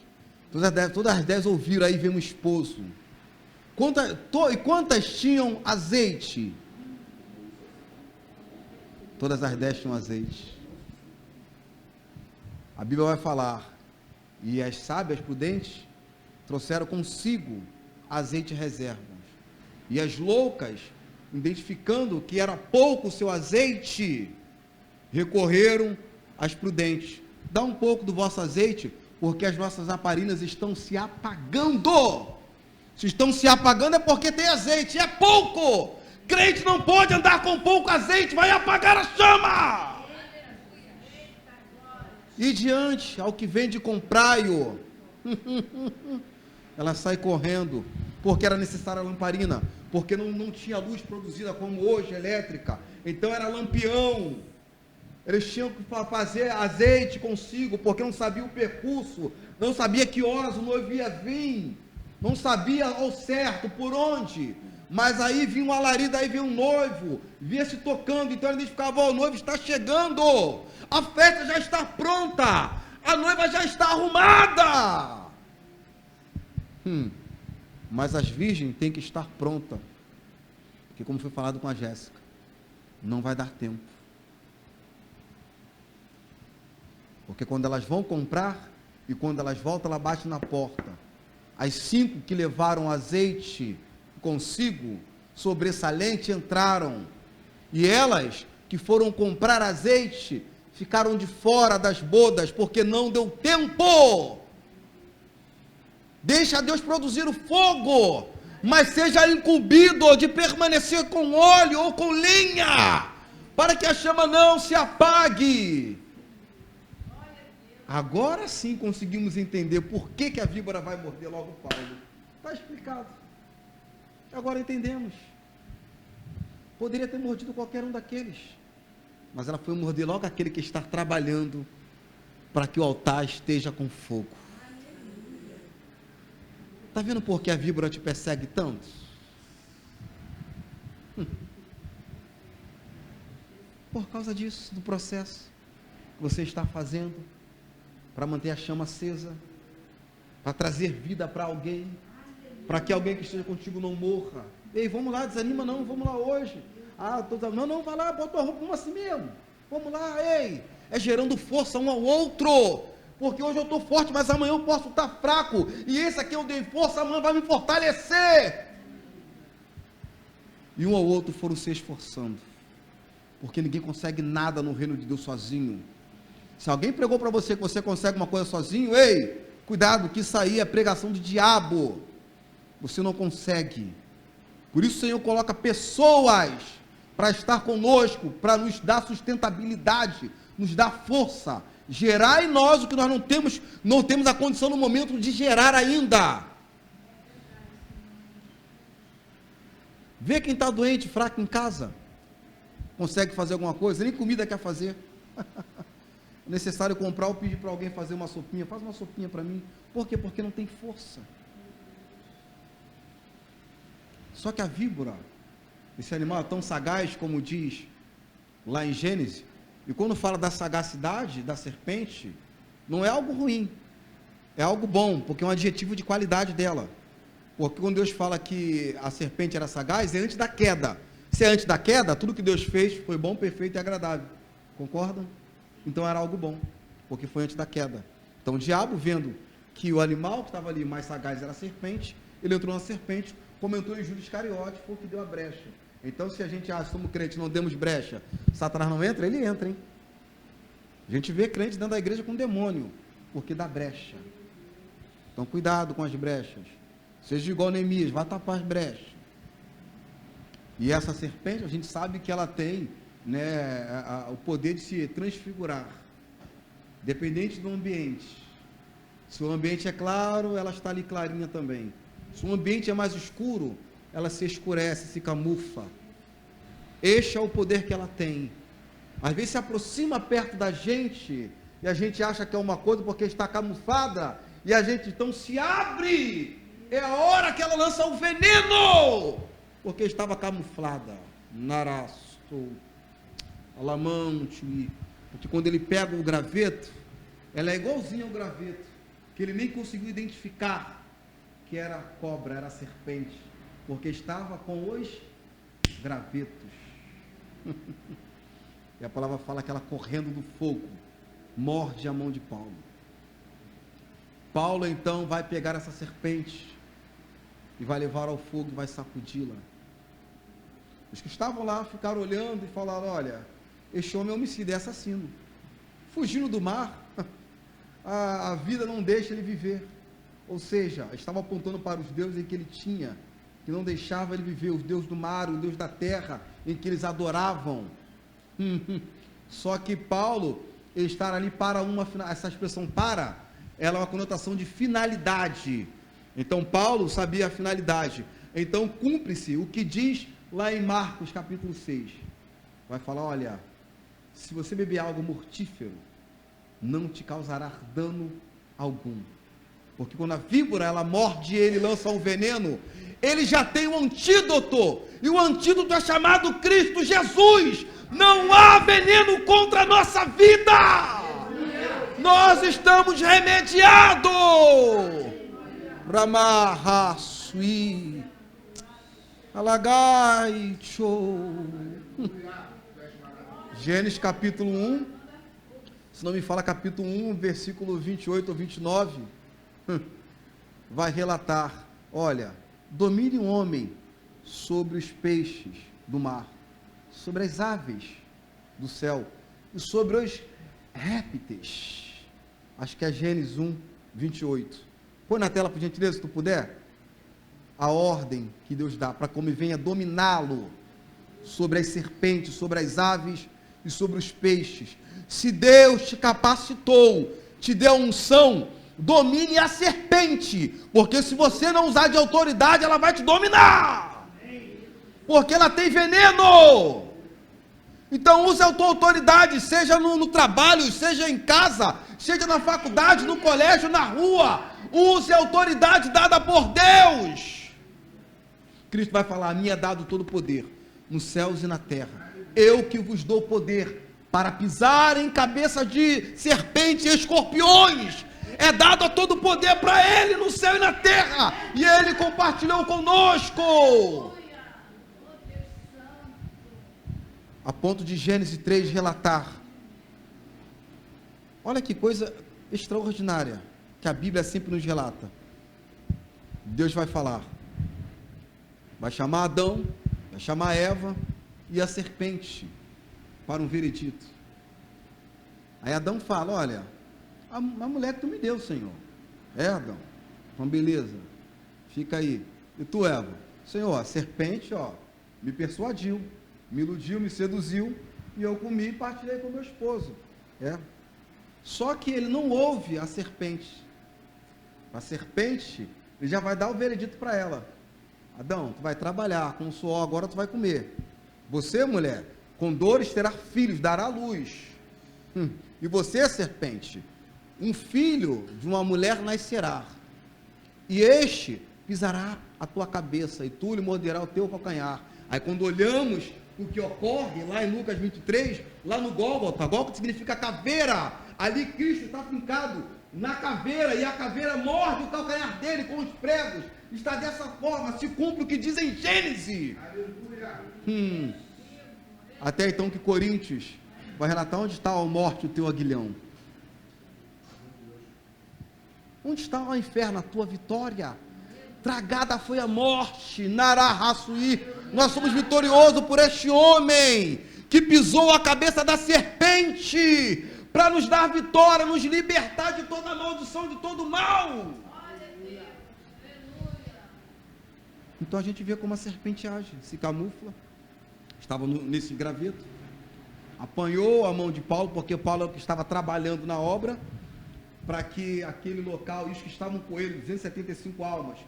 Todas as 10 ouviram, aí vem um esposo. E quantas tinham azeite? Todas as 10 tinham azeite. A Bíblia vai falar, e as sábias prudentes trouxeram consigo azeite reserva. E as loucas, identificando que era pouco o seu azeite, recorreram às prudentes. Dá um pouco do vosso azeite, porque as nossas lamparinas estão se apagando. Se estão se apagando é porque tem azeite, é pouco. Crente não pode andar com pouco azeite, vai apagar a chama. E diante ao que vem de comprai-o, ela sai correndo, porque era necessária a lamparina, porque não tinha luz produzida como hoje, elétrica, então era lampião. Eles tinham que fazer azeite consigo, porque não sabia o percurso, não sabia que horas o noivo ia vir, não sabia ao certo por onde, mas aí vinha um alarido, aí vinha um noivo, vinha se tocando, então ele identificava, o noivo está chegando, a festa já está pronta, a noiva já está arrumada. Mas as virgens têm que estar prontas, porque como foi falado com a Jéssica, não vai dar tempo. Porque quando elas vão comprar, e quando elas voltam, ela bate na porta. As 5 que levaram azeite consigo, sobressalente, entraram. E elas, que foram comprar azeite, ficaram de fora das bodas, porque não deu tempo. Deixa Deus produzir o fogo, mas seja incumbido de permanecer com óleo ou com lenha, para que a chama não se apague. Agora sim conseguimos entender por que a víbora vai morder logo Paulo. Está explicado. Agora entendemos. Poderia ter mordido qualquer um daqueles, mas ela foi morder logo aquele que está trabalhando para que o altar esteja com fogo. Está vendo por que a víbora te persegue tanto? Por causa disso, do processo que você está fazendo para manter a chama acesa, para trazer vida para alguém, para que alguém que esteja contigo não morra. Ei, vamos lá, desanima não, vamos lá hoje. Não, vai lá, bota uma roupa, vamos assim mesmo. Vamos lá, ei. É gerando força um ao outro, porque hoje eu estou forte, mas amanhã eu posso estar fraco, e esse aqui eu dei força, amanhã vai me fortalecer. E um ao outro foram se esforçando, porque ninguém consegue nada no reino de Deus sozinho. Se alguém pregou para você que você consegue uma coisa sozinho, ei, cuidado, que isso aí é pregação do diabo. Você não consegue. Por isso o Senhor coloca pessoas para estar conosco, para nos dar sustentabilidade, nos dar força, gerar em nós o que nós não temos a condição no momento de gerar ainda. Vê quem está doente, fraco em casa. consegue fazer alguma coisa, nem comida quer fazer. É necessário comprar ou pedir para alguém fazer uma sopinha. Faz uma sopinha para mim. Por quê? Porque não tem força. Só que a víbora, esse animal é tão sagaz, como diz lá em Gênesis, e quando fala da sagacidade da serpente, não é algo ruim, é algo bom, porque é um adjetivo de qualidade dela. Porque quando Deus fala que a serpente era sagaz, é antes da queda. Se é antes da queda, tudo que Deus fez foi bom, perfeito e agradável. Concordam? Então era algo bom, porque foi antes da queda. Então o diabo, vendo que o animal que estava ali mais sagaz era a serpente, ele entrou na serpente, comentou em Judas Iscariote, foi o que deu a brecha. Então, se a gente acha, somos crentes, não demos brecha, Satanás não entra, ele entra, hein? A gente vê crente dentro da igreja com demônio, porque dá brecha. Então, cuidado com as brechas. Seja igual Neemias, vai tapar as brechas. E essa serpente, a gente sabe que ela tem, né, o poder de se transfigurar, dependente do ambiente. Se o ambiente é claro, ela está ali clarinha também. Se o ambiente é mais escuro, ela se escurece, se camufla. Este é o poder que ela tem. Às vezes se aproxima perto da gente, e a gente acha que é uma coisa porque está camuflada, e a gente então se abre. É a hora que ela lança o veneno, porque estava camuflada. Narasto, alamante, porque quando ele pega o graveto, ela é igualzinha ao graveto, que ele nem conseguiu identificar que era a cobra, era a serpente, porque estava com os gravetos. E a palavra fala que ela, correndo do fogo, morde a mão de Paulo. Paulo então vai pegar essa serpente e vai levar ao fogo e vai sacudi-la. Os que estavam lá ficaram olhando e falaram: olha, este homem é homicida, é assassino, fugindo do mar, a vida não deixa ele viver. Ou seja, estava apontando para os deuses em que ele tinha, que não deixava ele viver, os deuses do mar, o deus da terra, em que eles adoravam. Só que Paulo estar ali para essa expressão para, ela é uma conotação de finalidade. Então Paulo sabia a finalidade. Então cumpre-se o que diz lá em Marcos capítulo 6. Vai falar: olha, se você beber algo mortífero, não te causará dano algum. Porque quando a víbora, ela morde ele, lança um veneno, ele já tem um antídoto, e o antídoto é chamado Cristo Jesus. Não há veneno contra a nossa vida, nós estamos remediados. Ramarrasui, alagai, show. Gênesis capítulo 1, se não me fala capítulo 1, versículo 28 ou 29, vai relatar: olha, domine o homem sobre os peixes do mar, sobre as aves do céu e sobre os répteis. Acho que é Gênesis 1, 28. Põe na tela, por gentileza, se tu puder, a ordem que Deus dá para como venha dominá-lo sobre as serpentes, sobre as aves e sobre os peixes. Se Deus te capacitou, te deu unção, domine a serpente, porque se você não usar de autoridade, ela vai te dominar, porque ela tem veneno. Então use a tua autoridade, seja no trabalho, seja em casa, seja na faculdade, no colégio, na rua. Use a autoridade dada por Deus. Cristo vai falar: a mim é dado todo o poder nos céus e na terra. Eu que vos dou poder para pisar em cabeça de serpentes e escorpiões. É dado a todo o poder para Ele no céu e na terra, e Ele compartilhou conosco, a ponto de Gênesis 3 relatar. Olha que coisa extraordinária que a Bíblia sempre nos relata. Deus vai falar, vai chamar Adão, vai chamar Eva e a serpente para um veredito. Aí Adão fala: olha, a mulher que tu me deu, Senhor. É, Adão? Então beleza, fica aí. E tu, Eva? Senhor, a serpente, me persuadiu, me iludiu, me seduziu, e eu comi e partilhei com meu esposo. Só que ele não ouve a serpente. A serpente, ele já vai dar o veredito para ela: Adão, tu vai trabalhar com o suor, agora tu vai comer. Você, mulher, Com dores terá filhos, dará luz. E você, serpente, um filho de uma mulher nascerá, e este pisará a tua cabeça, e tu lhe morderá o teu calcanhar. Aí quando olhamos o que ocorre lá em Lucas 23, lá no Gólgota, Gólgota significa caveira, ali Cristo está fincado na caveira, e a caveira morde o calcanhar dele com os pregos. Está dessa forma, se cumpre o que diz em Gênesis. Até então que Coríntios vai relatar: onde está a morte o teu aguilhão? Onde está o inferno, a tua vitória? Tragada foi a morte, Narahassuí. Nós somos vitoriosos por este homem que pisou a cabeça da serpente para nos dar vitória, nos libertar de toda a maldição, de todo o mal. Então a gente vê como a serpente age, se camufla. Estava nesse graveto, apanhou a mão de Paulo, porque Paulo estava trabalhando na obra, para que aquele local, os que estavam com ele, 275 almas,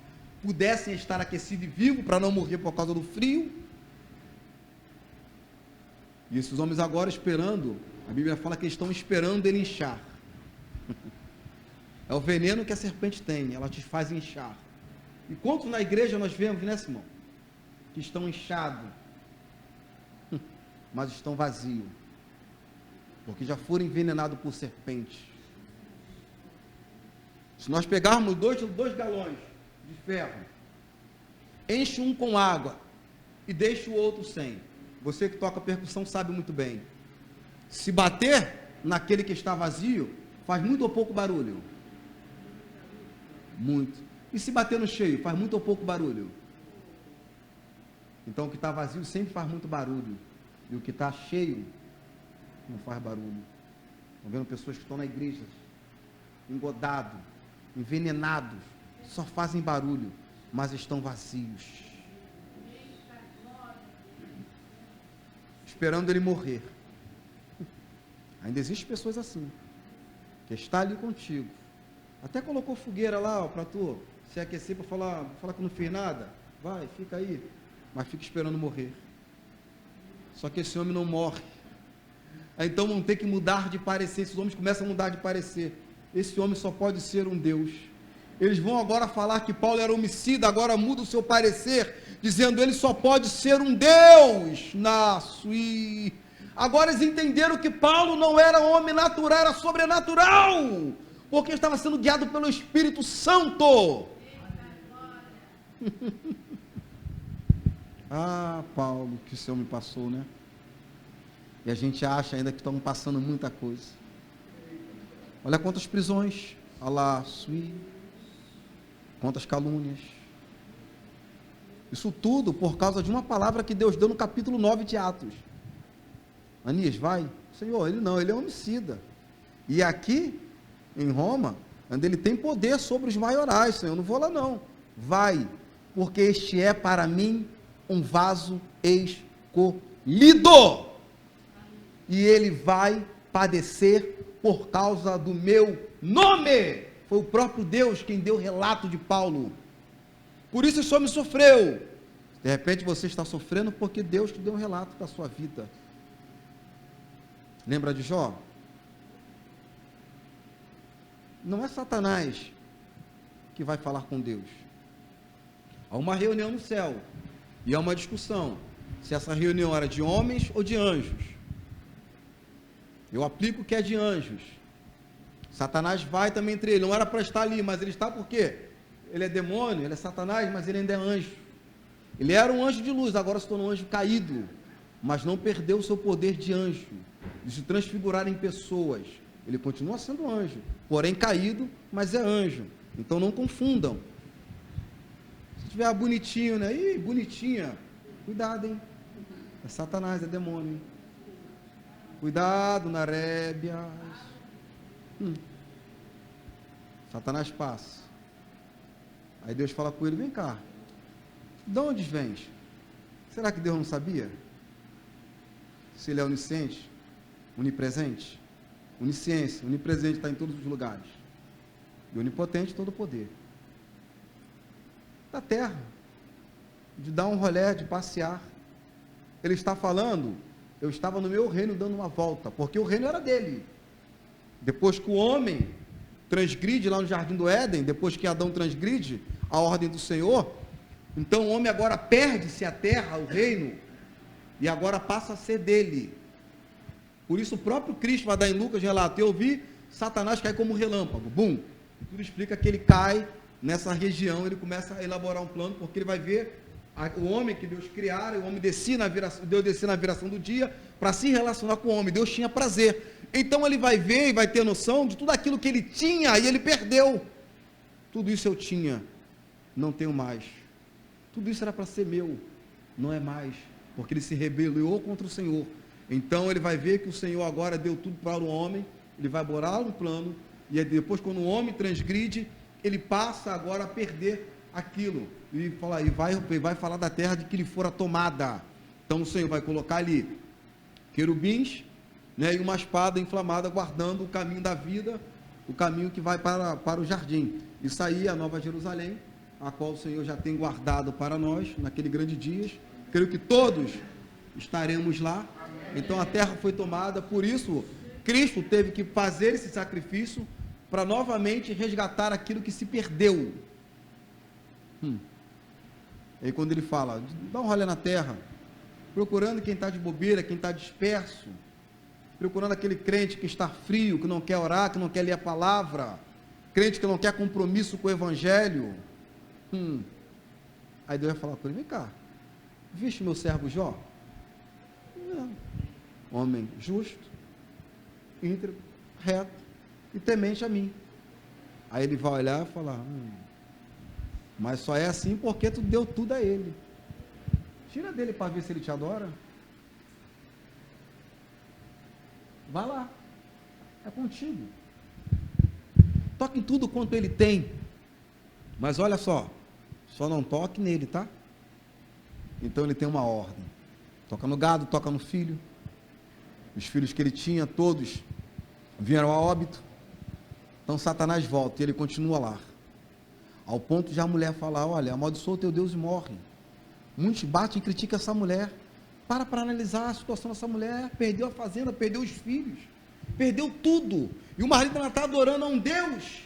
pudessem estar aquecidos e vivos, para não morrer por causa do frio. E esses homens agora esperando, a Bíblia fala que eles estão esperando ele inchar. É o veneno que a serpente tem, ela te faz inchar. E quantos na igreja nós vemos, né, Simão? Que estão inchados, mas estão vazios, porque já foram envenenados por serpente. Se nós pegarmos dois galões de ferro, enche um com água e deixa o outro sem, você que toca percussão sabe muito bem, se bater naquele que está vazio, faz muito ou pouco barulho? Muito. E se bater no cheio, faz muito ou pouco barulho? Então o que está vazio sempre faz muito barulho, e o que está cheio não faz barulho. Estão vendo pessoas que estão na igreja engodados, envenenados, só fazem barulho, mas estão vazios, esperando ele morrer. Ainda existem pessoas assim, que está ali contigo, até colocou fogueira lá para tu se aquecer, para falar que não fez nada, vai, fica aí, mas fica esperando morrer. Só que esse homem não morre. Aí então vão ter que mudar de parecer. Esses homens começam a mudar de parecer. Esse homem só pode ser um Deus. Eles vão agora falar que Paulo era homicida, agora muda o seu parecer, dizendo ele só pode ser um Deus. Nasci. Agora eles entenderam que Paulo não era homem natural, era sobrenatural, porque estava sendo guiado pelo Espírito Santo. Ah, Paulo, que o Senhor me passou, né? E a gente acha ainda que estão passando muita coisa. Olha quantas prisões, quantas calúnias. Isso tudo por causa de uma palavra que Deus deu no capítulo 9 de Atos. Anias, vai. Senhor, ele é homicida. E aqui, em Roma, onde ele tem poder sobre os maiorais, Senhor, eu não vou lá não. Vai, porque este é para mim um vaso escolhido, e ele vai padecer por causa do meu nome. Foi o próprio Deus quem deu o relato de Paulo. Por isso esse homem sofreu. De repente você está sofrendo porque Deus te deu um relato da sua vida. Lembra de Jó? Não é Satanás que vai falar com Deus. Há uma reunião no céu e há uma discussão se essa reunião era de homens ou de anjos. Eu aplico que é de anjos. Satanás vai também entre eles. Não era para estar ali, mas ele está por quê? Ele é demônio, ele é Satanás, mas ele ainda é anjo. Ele era um anjo de luz, agora se tornou um anjo caído, mas não perdeu o seu poder de anjo, de se transfigurar em pessoas. Ele continua sendo anjo, porém caído, mas é anjo. Então não confundam. Se tiver bonitinho, né? Ih, bonitinha. Cuidado, hein? É Satanás, é demônio, hein? Cuidado, Narébias. Satanás passa. Aí Deus fala com ele: vem cá, de onde vens? Será que Deus não sabia? Se ele é onisciente, onipresente, onisciência, onipresente, está em todos os lugares, e onipotente, todo o poder da terra, de dar um rolé, de passear. Ele está falando eu estava no meu reino dando uma volta, porque o reino era dele. Depois que o homem transgride lá no Jardim do Éden, depois que Adão transgride a ordem do Senhor, então o homem agora perde-se a terra, o reino, e agora passa a ser dele. Por isso o próprio Cristo vai dar em Lucas, relata, eu vi Satanás cair como um relâmpago, bum, e tudo explica que ele cai nessa região, ele começa a elaborar um plano, porque ele vai ver o homem que Deus criara, o homem descia na viração do dia, para se relacionar com o homem, Deus tinha prazer, então ele vai ver e vai ter noção de tudo aquilo que ele tinha, e ele perdeu, tudo isso eu tinha, não tenho mais, tudo isso era para ser meu, não é mais, porque ele se rebelou contra o Senhor, então ele vai ver que o Senhor agora deu tudo para o homem, ele vai bolar um plano, e depois quando o homem transgride, ele passa agora a perder aquilo, e vai falar da terra de que lhe fora tomada, então o Senhor vai colocar ali querubins, né, e uma espada inflamada guardando o caminho da vida, o caminho que vai para o jardim, isso aí é a Nova Jerusalém, a qual o Senhor já tem guardado para nós, naquele grande dia, creio que todos estaremos lá, então a terra foi tomada, por isso Cristo teve que fazer esse sacrifício, para novamente resgatar aquilo que se perdeu. Aí quando ele fala, dá um rolê na terra, procurando quem está de bobeira, quem está disperso, procurando aquele crente que está frio, que não quer orar, que não quer ler a palavra, crente que não quer compromisso com o evangelho. Aí Deus vai falar com ele, vem cá, viste meu servo Jó? Não. Homem justo, íntegro, reto e temente a mim. Aí ele vai olhar e falar, mas só é assim porque tu deu tudo a ele. Tira dele para ver se ele te adora. Vai lá, é contigo. Toque em tudo quanto ele tem, mas olha só não toque nele, tá? Então ele tem uma ordem, toca no gado, toca no filho, os filhos que ele tinha, todos vieram a óbito, então Satanás volta e ele continua lá, ao ponto de a mulher falar, olha, amaldiçoa o teu Deus e morre. Muitos batem e criticam essa mulher, para analisar a situação dessa mulher, perdeu a fazenda, perdeu os filhos, perdeu tudo, e o marido está adorando a um Deus,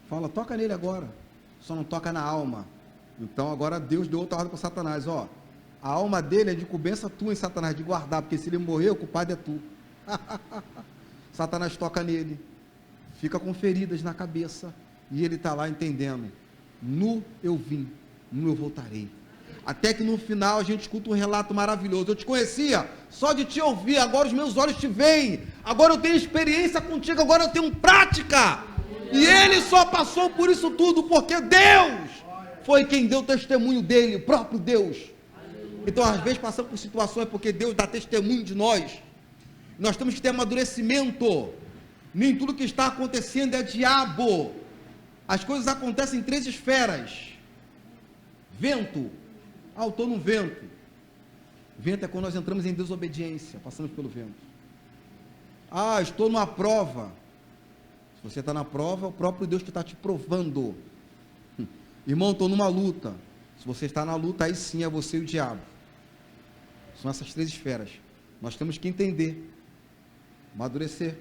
fala, toca nele agora, só não toca na alma. Então agora Deus deu outra ordem para Satanás, ó, a alma dele é de incumbência tua em Satanás, de guardar, porque se ele morrer, o culpado é tu. Satanás toca nele, fica com feridas na cabeça, e ele está lá entendendo, nu eu vim, nu eu voltarei, até que no final a gente escuta um relato maravilhoso, eu te conhecia, só de te ouvir, agora os meus olhos te veem, agora eu tenho experiência contigo, agora eu tenho prática, e ele só passou por isso tudo, porque Deus foi quem deu testemunho dele, o próprio Deus. Então às vezes passamos por situações porque Deus dá testemunho de nós, nós temos que ter amadurecimento, nem tudo que está acontecendo é diabo, as coisas acontecem em 3 esferas, vento, eu estou no vento, vento é quando nós entramos em desobediência, passamos pelo vento, estou numa prova, se você está na prova, é o próprio Deus que está te provando, irmão, estou numa luta, se você está na luta, aí sim é você e o diabo, são essas 3 esferas, nós temos que entender, amadurecer,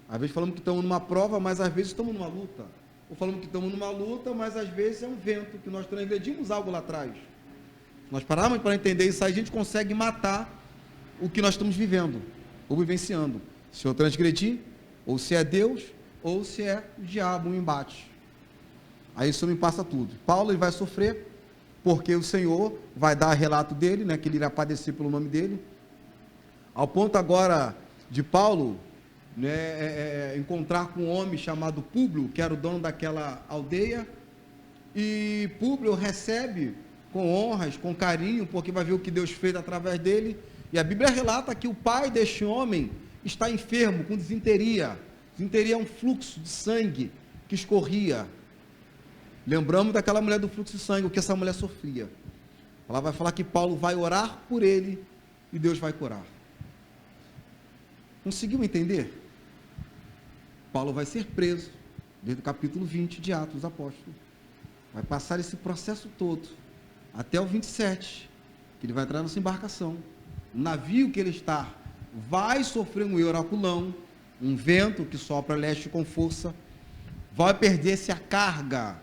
às vezes falamos que estamos numa prova, mas às vezes estamos numa luta, ou falamos que estamos numa luta, mas às vezes é um vento, que nós transgredimos algo lá atrás, se nós pararmos para entender isso aí, a gente consegue matar o que nós estamos vivendo, ou vivenciando, se eu transgredir, ou se é Deus, ou se é o diabo, um embate, aí isso me passa tudo. Paulo ele vai sofrer, porque o Senhor vai dar relato dele, né, que ele irá padecer pelo nome dele, ao ponto agora de Paulo, né, encontrar com um homem chamado Públio, que era o dono daquela aldeia, e Públio recebe com honras, com carinho, porque vai ver o que Deus fez através dele, e a Bíblia relata que o pai deste homem está enfermo, com disenteria, disenteria é um fluxo de sangue que escorria, lembramos daquela mulher do fluxo de sangue, o que essa mulher sofria, ela vai falar que Paulo vai orar por ele, e Deus vai curar, conseguiu entender? Paulo vai ser preso, desde o capítulo 20 de Atos dos Apóstolos, vai passar esse processo todo, até o 27, que ele vai entrar nessa embarcação. O navio que ele está vai sofrer um euraculão, um vento que sopra a leste com força, vai perder-se a carga,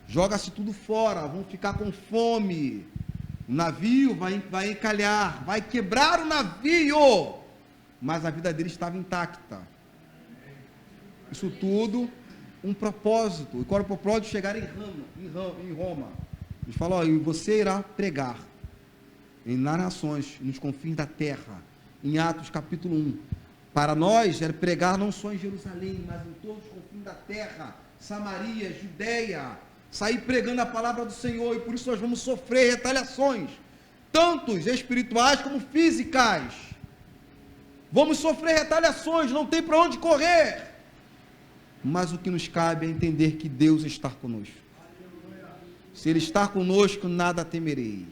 joga-se tudo fora, vão ficar com fome, o navio vai encalhar, vai quebrar o navio, mas a vida dele estava intacta. Isso tudo, um propósito. E qual era o propósito? Chegar em Roma. Ele falou: e você irá pregar nas nações, nos confins da terra. Em Atos capítulo 1. Para nós, era pregar não só em Jerusalém, mas em todos os confins da terra, Samaria, Judeia, sair pregando a palavra do Senhor, e por isso nós vamos sofrer retaliações, tanto espirituais como físicas. Vamos sofrer retaliações, não tem para onde correr. Mas o que nos cabe é entender que Deus está conosco. Se Ele está conosco, nada temerei.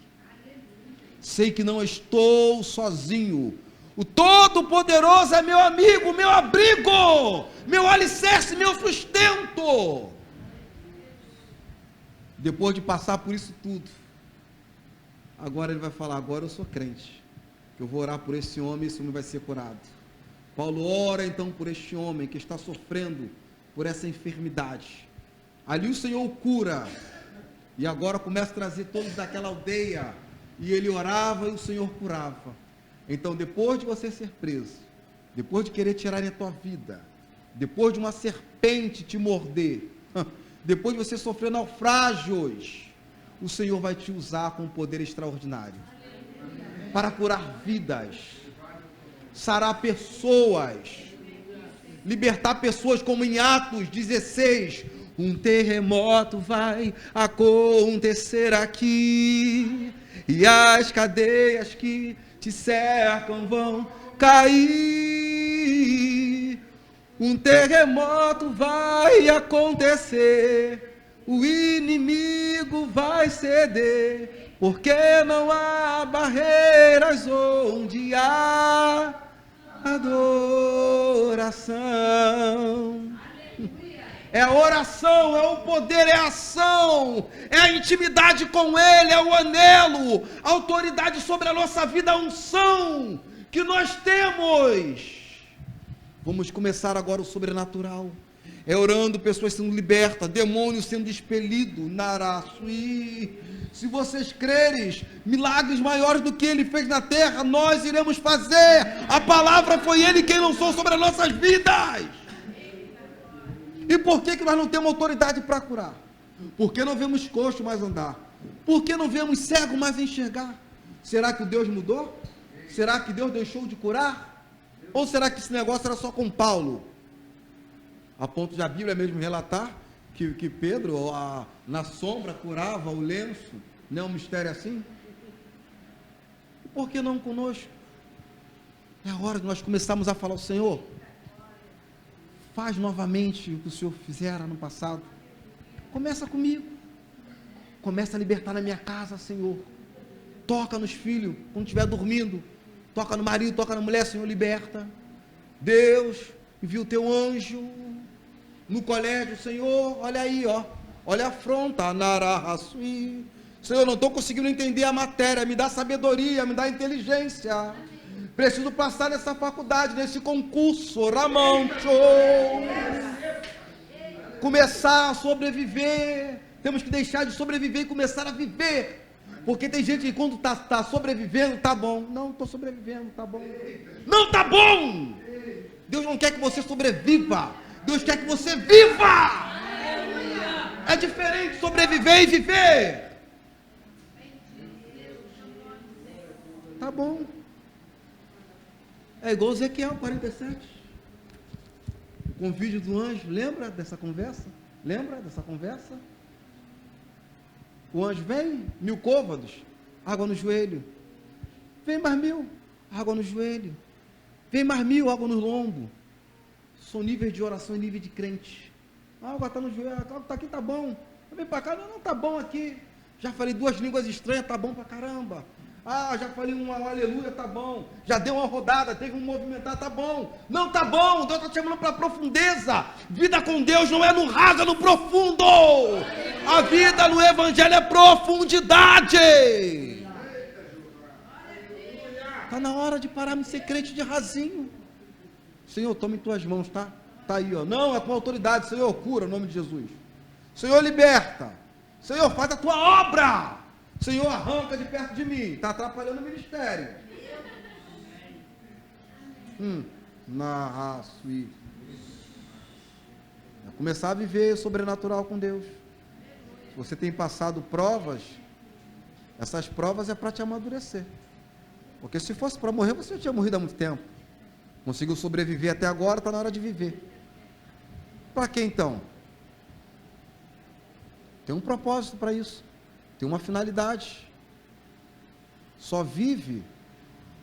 Sei que não estou sozinho. O Todo-Poderoso é meu amigo, meu abrigo, meu alicerce, meu sustento. Depois de passar por isso tudo, agora ele vai falar: agora eu sou crente, eu vou orar por esse homem vai ser curado. Paulo ora então por este homem que está sofrendo por essa enfermidade. Ali o Senhor o cura, e agora começa a trazer todos daquela aldeia, e ele orava e o Senhor curava. Então, depois de você ser preso, depois de querer tirar a tua vida, depois de uma serpente te morder, depois de você sofrer naufrágios, o Senhor vai te usar com um poder extraordinário para curar vidas, sarar pessoas, libertar pessoas, como em Atos 16, um terremoto vai acontecer aqui, e as cadeias que te cercam vão cair. Um terremoto vai acontecer, o inimigo vai ceder, porque não há barreiras onde há adoração. É a oração, é o poder, é a ação, é a intimidade com Ele, é o anelo, a autoridade sobre a nossa vida, a unção que nós temos. Vamos começar agora o sobrenatural. É orando, pessoas sendo libertas, demônios sendo expelidos, Naraçuí. Se vocês creres, milagres maiores do que Ele fez na terra, nós iremos fazer. A palavra foi Ele quem lançou sobre as nossas vidas. E por que nós não temos autoridade para curar? Porque não vemos coxo mais andar? Porque não vemos cego mais enxergar? Será que Deus mudou? Será que Deus deixou de curar? Ou será que esse negócio era só com Paulo? A ponto de a Bíblia mesmo relatar que Pedro, na sombra, curava o lenço. Não é um mistério assim? E por que não conosco? É a hora de nós começarmos a falar: o Senhor, faz novamente o que o Senhor fizera no passado. Começa comigo. Começa a libertar na minha casa, Senhor. Toca nos filhos, quando estiver dormindo. Toca no marido, toca na mulher, Senhor, liberta. Deus, envia o teu anjo. No colégio, Senhor, olha aí, ó. Olha a afronta. Narahasui. Senhor, eu não estou conseguindo entender a matéria. Me dá sabedoria, me dá inteligência. Preciso passar nessa faculdade, nesse concurso, Ramancho. Começar a sobreviver. Temos que deixar de sobreviver e começar a viver. Porque tem gente que quando está sobrevivendo, tá bom. Não, estou sobrevivendo, tá bom. Não tá bom! Deus não quer que você sobreviva. Deus quer que você viva! É diferente sobreviver e viver. Tá bom. É igual Ezequiel 47. O convite do anjo, lembra dessa conversa? Lembra dessa conversa? O anjo vem, 1000 côvados, água no joelho. Vem mais 1000, água no joelho. Vem mais 1000, água no lombo. São níveis de oração e nível de crente. A água está no joelho, a água está aqui, tá bom. Vem para cá, não tá bom aqui. Já falei 2 línguas estranhas, tá bom pra caramba. Já falei um aleluia, tá bom. Já deu uma rodada, teve um movimentar, tá bom. Não tá bom, Deus está te chamando para a profundeza. Vida com Deus não é no raso, é no profundo. A vida no Evangelho é profundidade. Está na hora de parar de ser crente de rasinho. Senhor, toma em tuas mãos, tá? Está aí, ó. Não, é a tua autoridade. Senhor, cura, em nome de Jesus. Senhor, liberta. Senhor, faz a tua obra. Senhor, arranca de perto de mim. Está atrapalhando o ministério. Vai começar a viver sobrenatural com Deus. Se você tem passado provas, essas provas é para te amadurecer. Porque se fosse para morrer, você já tinha morrido há muito tempo. Conseguiu sobreviver até agora, está na hora de viver. Para quê então? Tem um propósito para isso. Tem uma finalidade. Só vive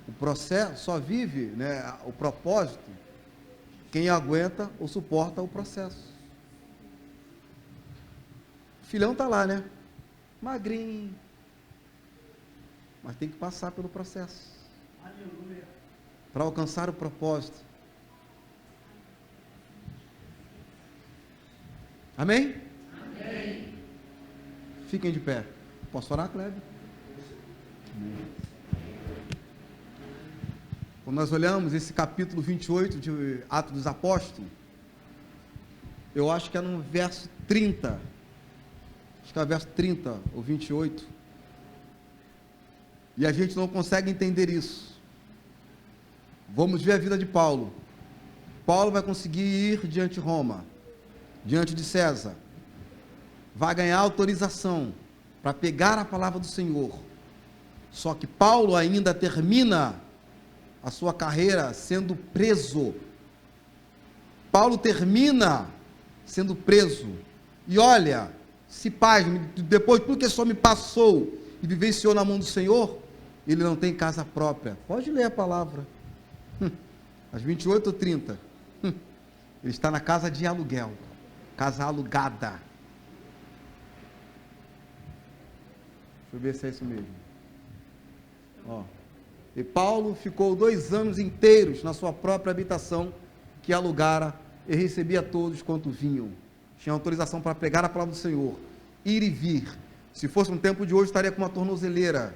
o processo, só vive, né, o propósito quem aguenta ou suporta o processo. O filhão está lá, né? Magrinho. Mas tem que passar pelo processo. Para alcançar o propósito. Amém? Amém. Fiquem de pé. Posso orar, Kleber? Quando nós olhamos esse capítulo 28 de Atos dos Apóstolos, eu acho que é no verso 30. Acho que é o verso 30 ou 28. E a gente não consegue entender isso. Vamos ver a vida de Paulo. Paulo vai conseguir ir diante de Roma, diante de César. Vai ganhar autorização para pegar a palavra do Senhor. Só que Paulo ainda termina a sua carreira sendo preso. Paulo termina sendo preso. E olha, se pasme, depois de tudo que só me passou e vivenciou na mão do Senhor, ele não tem casa própria. Pode ler a palavra. Às 28 ou 30. Ele está na casa de aluguel. Casa alugada. Deixa eu ver se é isso mesmo. Ó. E Paulo ficou 2 anos inteiros na sua própria habitação, que alugara, e recebia todos quanto vinham. Tinha autorização para pregar a palavra do Senhor, ir e vir. Se fosse um tempo de hoje, estaria com uma tornozeleira.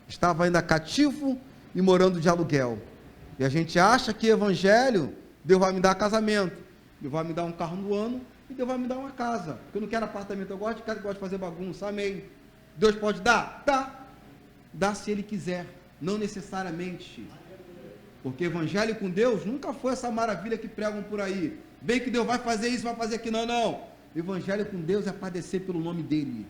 Estava ainda cativo e morando de aluguel. E a gente acha que evangelho, Deus vai me dar casamento, Deus vai me dar um carro no ano, e Deus vai me dar uma casa. Porque eu não quero apartamento, eu gosto de casa, eu gosto de fazer bagunça, amém. Deus pode dar? Dá. Dá se Ele quiser, não necessariamente. Porque evangelho com Deus nunca foi essa maravilha que pregam por aí. Bem que Deus vai fazer isso, vai fazer aquilo. Não, não. Evangelho com Deus é padecer pelo nome dEle.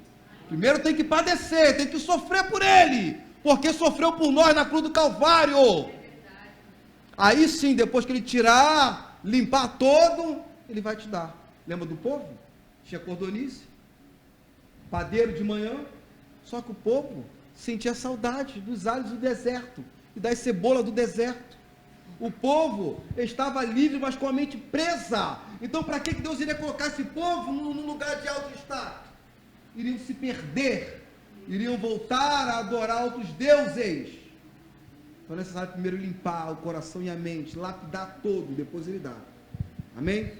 Primeiro tem que padecer, tem que sofrer por Ele. Porque sofreu por nós na cruz do Calvário. Aí sim, depois que Ele tirar, limpar todo, Ele vai te dar. Lembra do povo? Tinha cordonice, padeiro de manhã. Só que o povo sentia saudade dos alhos do deserto e das cebolas do deserto. O povo estava livre, mas com a mente presa. Então, para que Deus iria colocar esse povo num lugar de alto destaque? Iriam se perder, iriam voltar a adorar outros deuses. Então é necessário primeiro limpar o coração e a mente, lapidar todo, depois Ele dá. Amém?